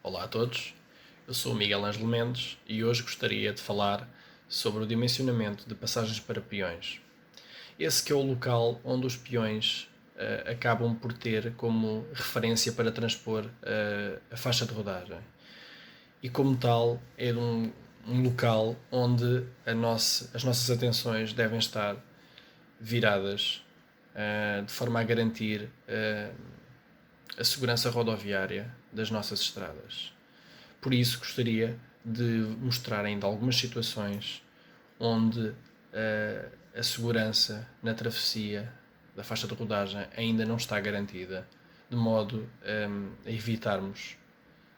Olá a todos, eu sou o Miguel Ângelo Mendes e hoje gostaria de falar sobre o dimensionamento de passagens para peões. Esse que é o local onde os peões acabam por ter como referência para transpor a faixa de rodagem. E como tal, é um local onde as nossas atenções devem estar viradas de forma a garantir a segurança rodoviária das nossas estradas. Por isso, gostaria de mostrar ainda algumas situações onde a segurança na travessia da faixa de rodagem ainda não está garantida, de modo a evitarmos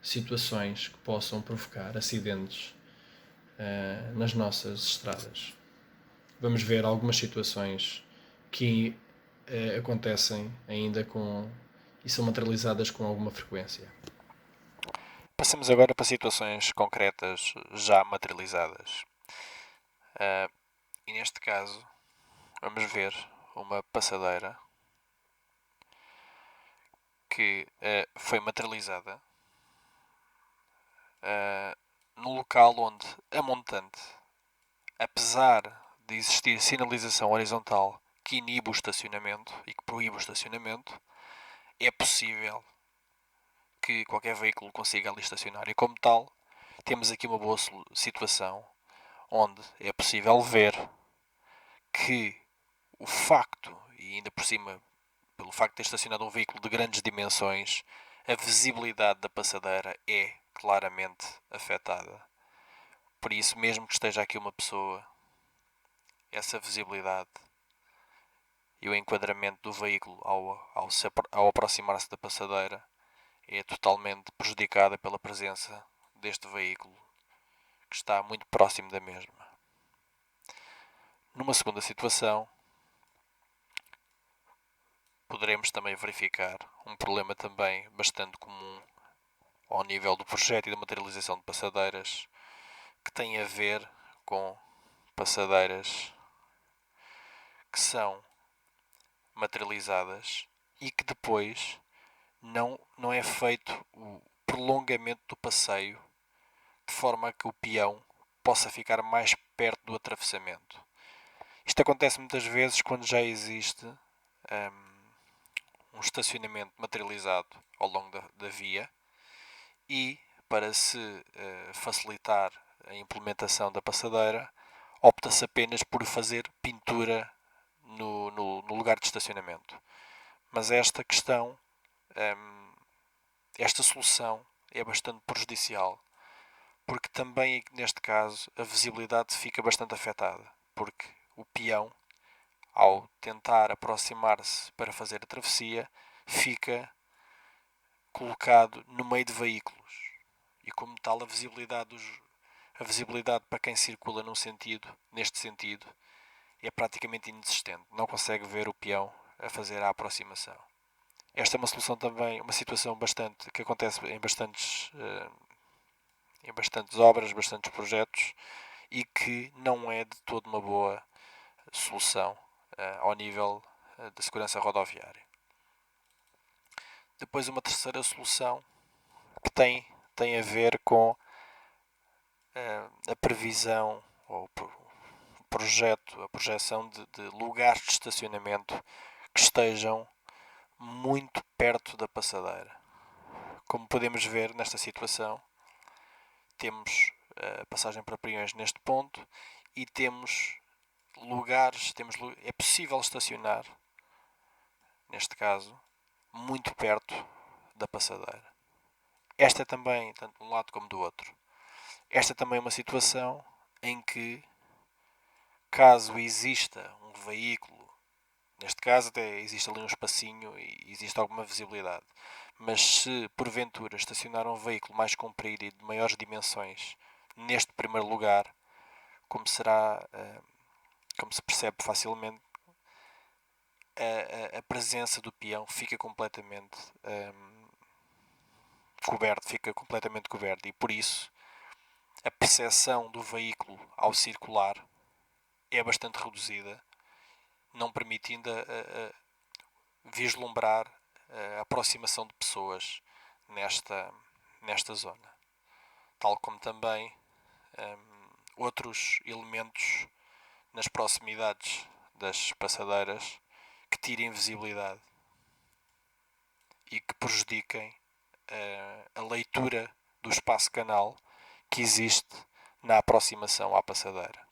situações que possam provocar acidentes nas nossas estradas. Vamos ver algumas situações que acontecem ainda e são materializadas com alguma frequência. Passamos agora para situações concretas já materializadas. E neste caso, vamos ver uma passadeira que foi materializada no local onde a montante, apesar de existir sinalização horizontal que inibe o estacionamento e que proíbe o estacionamento, é possível que qualquer veículo consiga ali estacionar. E como tal, temos aqui uma boa situação onde é possível ver que o facto, e ainda por cima, pelo facto de ter estacionado um veículo de grandes dimensões, a visibilidade da passadeira é claramente afetada. Por isso, mesmo que esteja aqui uma pessoa, essa visibilidade e o enquadramento do veículo ao aproximar-se da passadeira é totalmente prejudicada pela presença deste veículo que está muito próximo da mesma. Numa segunda situação, poderemos também verificar um problema também bastante comum ao nível do projeto e da materialização de passadeiras, que tem a ver com passadeiras que são materializadas e que depois não é feito o prolongamento do passeio de forma a que o peão possa ficar mais perto do atravessamento. Isto acontece muitas vezes quando já existe um estacionamento materializado ao longo da via e, para se facilitar a implementação da passadeira, opta-se apenas por fazer pintura no lugar de estacionamento. Mas esta questão, esta solução é bastante prejudicial, porque também neste caso a visibilidade fica bastante afetada, porque o peão, ao tentar aproximar-se para fazer a travessia, fica colocado no meio de veículos. E como tal, a visibilidade para quem circula neste sentido, é praticamente inexistente. Não consegue ver o peão a fazer a aproximação. Esta é uma solução também, uma situação bastante que acontece em bastantes obras, bastantes projetos e que não é de todo uma boa solução ao nível da segurança rodoviária. Depois uma terceira solução que tem a ver com a previsão ou o projeto, a projeção de lugares de estacionamento que estejam muito perto da passadeira. Como podemos ver nesta situação, temos a passagem para peões neste ponto e temos é possível estacionar, neste caso, muito perto da passadeira. Esta é também, tanto de um lado como do outro. Esta é também uma situação em que, caso exista um veículo, neste caso até existe ali um espacinho e existe alguma visibilidade, mas se porventura estacionar um veículo mais comprido e de maiores dimensões neste primeiro lugar, como será, como se percebe facilmente, a presença do peão fica completamente coberto e por isso a percepção do veículo ao circular é bastante reduzida, não permitindo vislumbrar a aproximação de pessoas nesta, nesta zona, tal como também outros elementos nas proximidades das passadeiras que tirem visibilidade e que prejudiquem a leitura do espaço canal que existe na aproximação à passadeira.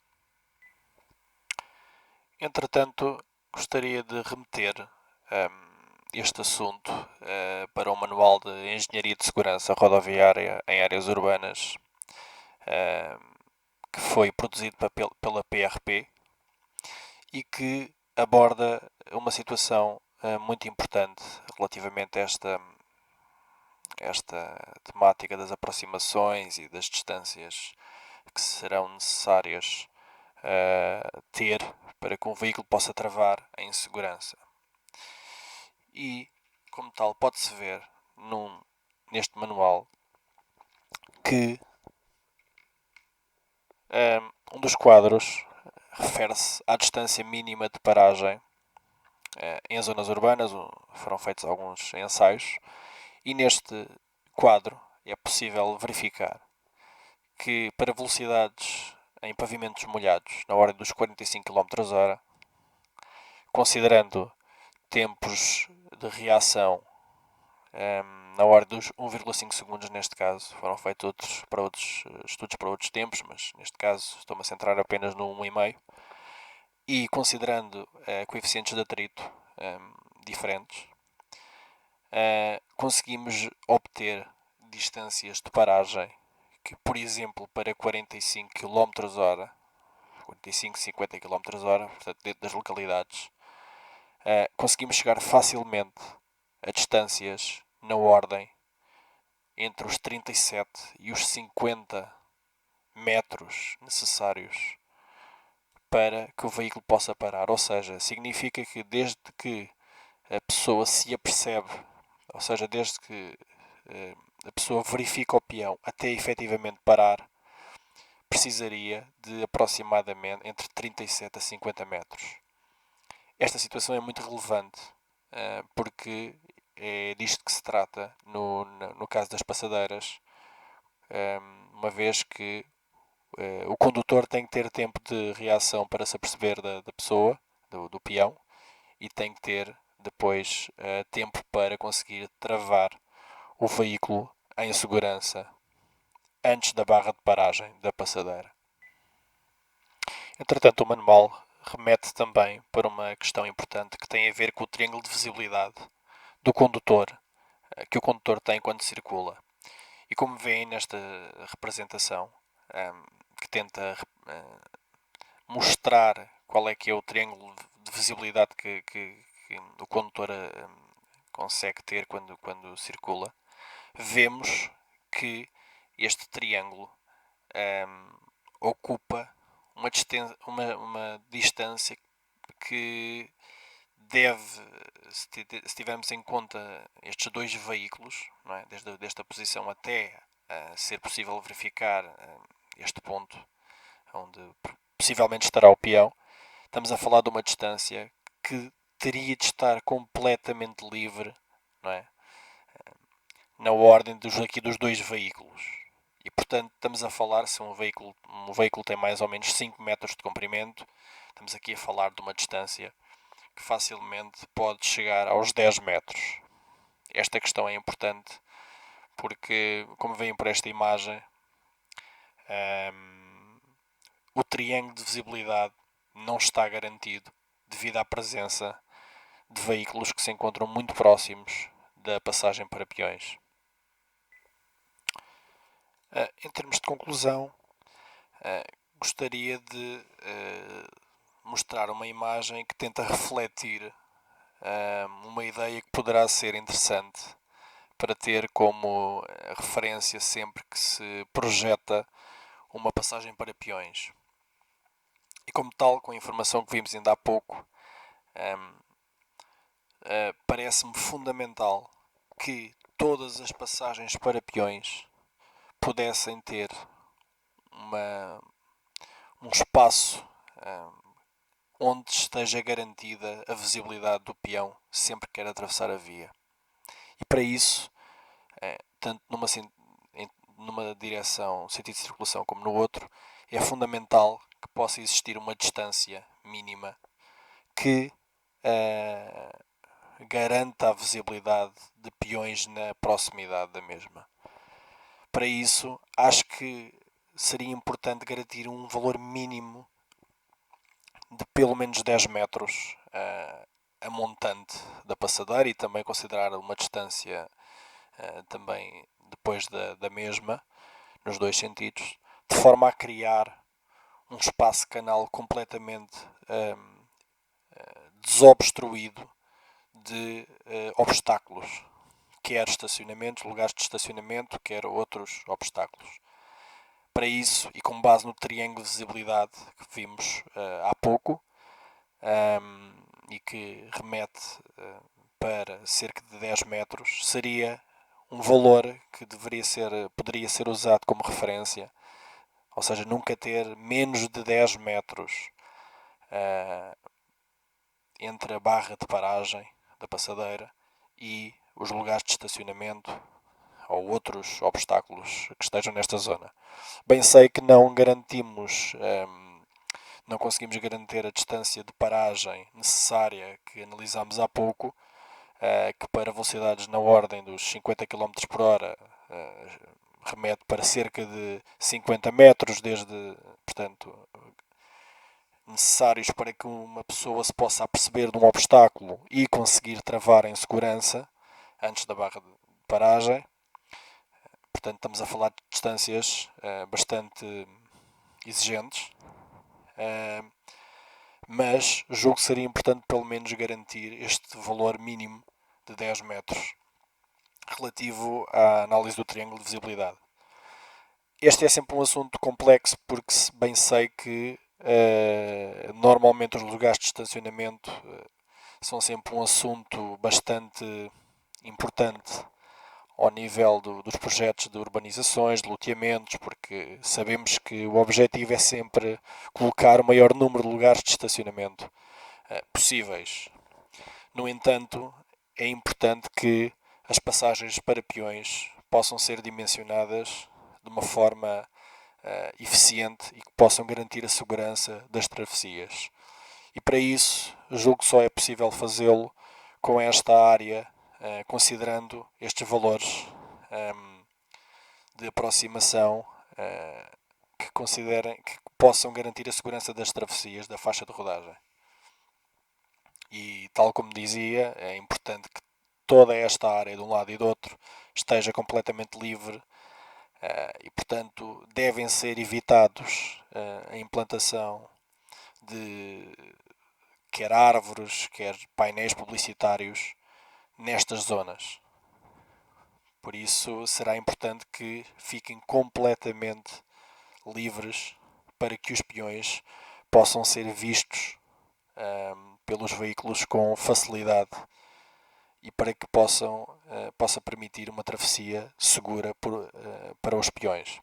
Entretanto, gostaria de remeter este assunto para o Manual de Engenharia de Segurança Rodoviária em Áreas Urbanas, que foi produzido pela PRP e que aborda uma situação muito importante relativamente a esta temática das aproximações e das distâncias que serão necessárias ter para que um veículo possa travar em segurança. E, como tal, pode-se ver neste manual que um dos quadros refere-se à distância mínima de paragem em zonas urbanas. Foram feitos alguns ensaios e neste quadro é possível verificar que para velocidades em pavimentos molhados na ordem dos 45 km/h, considerando tempos de reação na ordem dos 1,5 segundos neste caso, foram feitos estudos para outros tempos, mas neste caso estou-me a centrar apenas no 1,5, e considerando coeficientes de atrito diferentes, conseguimos obter distâncias de paragem que, por exemplo, para 45 km/h, 45, 50 km/h, portanto, dentro das localidades, conseguimos chegar facilmente a distâncias na ordem entre os 37 e os 50 metros necessários para que o veículo possa parar. Ou seja, significa que desde que a pessoa se apercebe, ou seja, desde que a pessoa verifica o peão até efetivamente parar, precisaria de aproximadamente entre 37 a 50 metros. Esta situação é muito relevante porque é disto que se trata no caso das passadeiras, uma vez que o condutor tem que ter tempo de reação para se aperceber da pessoa, do peão, e tem que ter depois tempo para conseguir travar o veículo em segurança antes da barra de paragem da passadeira. Entretanto, o manual remete também para uma questão importante que tem a ver com o triângulo de visibilidade do condutor, que o condutor tem quando circula. E como veem nesta representação, que tenta mostrar qual é que é o triângulo de visibilidade que o condutor consegue ter quando circula, vemos que este triângulo ocupa uma distância que deve, se tivermos em conta estes dois veículos, não é? Desde esta posição até ser possível verificar este ponto onde possivelmente estará o peão, estamos a falar de uma distância que teria de estar completamente livre, não é? Na ordem dos dois veículos. E portanto estamos a falar, se um veículo tem mais ou menos 5 metros de comprimento, estamos aqui a falar de uma distância que facilmente pode chegar aos 10 metros. Esta questão é importante porque, como veem por esta imagem, o triângulo de visibilidade não está garantido devido à presença de veículos que se encontram muito próximos da passagem para peões. Em termos de conclusão, gostaria de mostrar uma imagem que tenta refletir uma ideia que poderá ser interessante para ter como referência sempre que se projeta uma passagem para peões. E como tal, com a informação que vimos ainda há pouco, parece-me fundamental que todas as passagens para peões pudessem ter um espaço onde esteja garantida a visibilidade do peão sempre que quer atravessar a via. E para isso, tanto numa direção, sentido de circulação, como no outro, é fundamental que possa existir uma distância mínima que garanta a visibilidade de peões na proximidade da mesma. Para isso, acho que seria importante garantir um valor mínimo de pelo menos 10 metros a montante da passadeira e também considerar uma distância também depois da mesma, nos dois sentidos, de forma a criar um espaço canal completamente desobstruído de obstáculos, quer estacionamentos, lugares de estacionamento, quer outros obstáculos. Para isso, e com base no triângulo de visibilidade que vimos há pouco, e que remete para cerca de 10 metros, seria um valor que poderia ser usado como referência, ou seja, nunca ter menos de 10 metros entre a barra de paragem da passadeira e os lugares de estacionamento ou outros obstáculos que estejam nesta zona. Bem sei que não conseguimos garantir a distância de paragem necessária que analisámos há pouco, que para velocidades na ordem dos 50 km por hora remete para cerca de 50 metros, portanto, necessários para que uma pessoa se possa aperceber de um obstáculo e conseguir travar em segurança antes da barra de paragem. Portanto, estamos a falar de distâncias bastante exigentes, mas julgo que seria importante pelo menos garantir este valor mínimo de 10 metros relativo à análise do triângulo de visibilidade. Este é sempre um assunto complexo porque bem sei que normalmente os lugares de estacionamento são sempre um assunto bastante importante ao nível dos projetos de urbanizações, de loteamentos, porque sabemos que o objetivo é sempre colocar o maior número de lugares de estacionamento possíveis. No entanto, é importante que as passagens para peões possam ser dimensionadas de uma forma eficiente e que possam garantir a segurança das travessias. E para isso, julgo que só é possível fazê-lo com esta área, considerando estes valores de aproximação que possam garantir a segurança das travessias da faixa de rodagem. E tal como dizia, é importante que toda esta área de um lado e do outro esteja completamente livre e, portanto, devem ser evitados a implantação de quer árvores, quer painéis publicitários nestas zonas. Por isso será importante que fiquem completamente livres para que os peões possam ser vistos pelos veículos com facilidade e para que possa permitir uma travessia segura para os peões.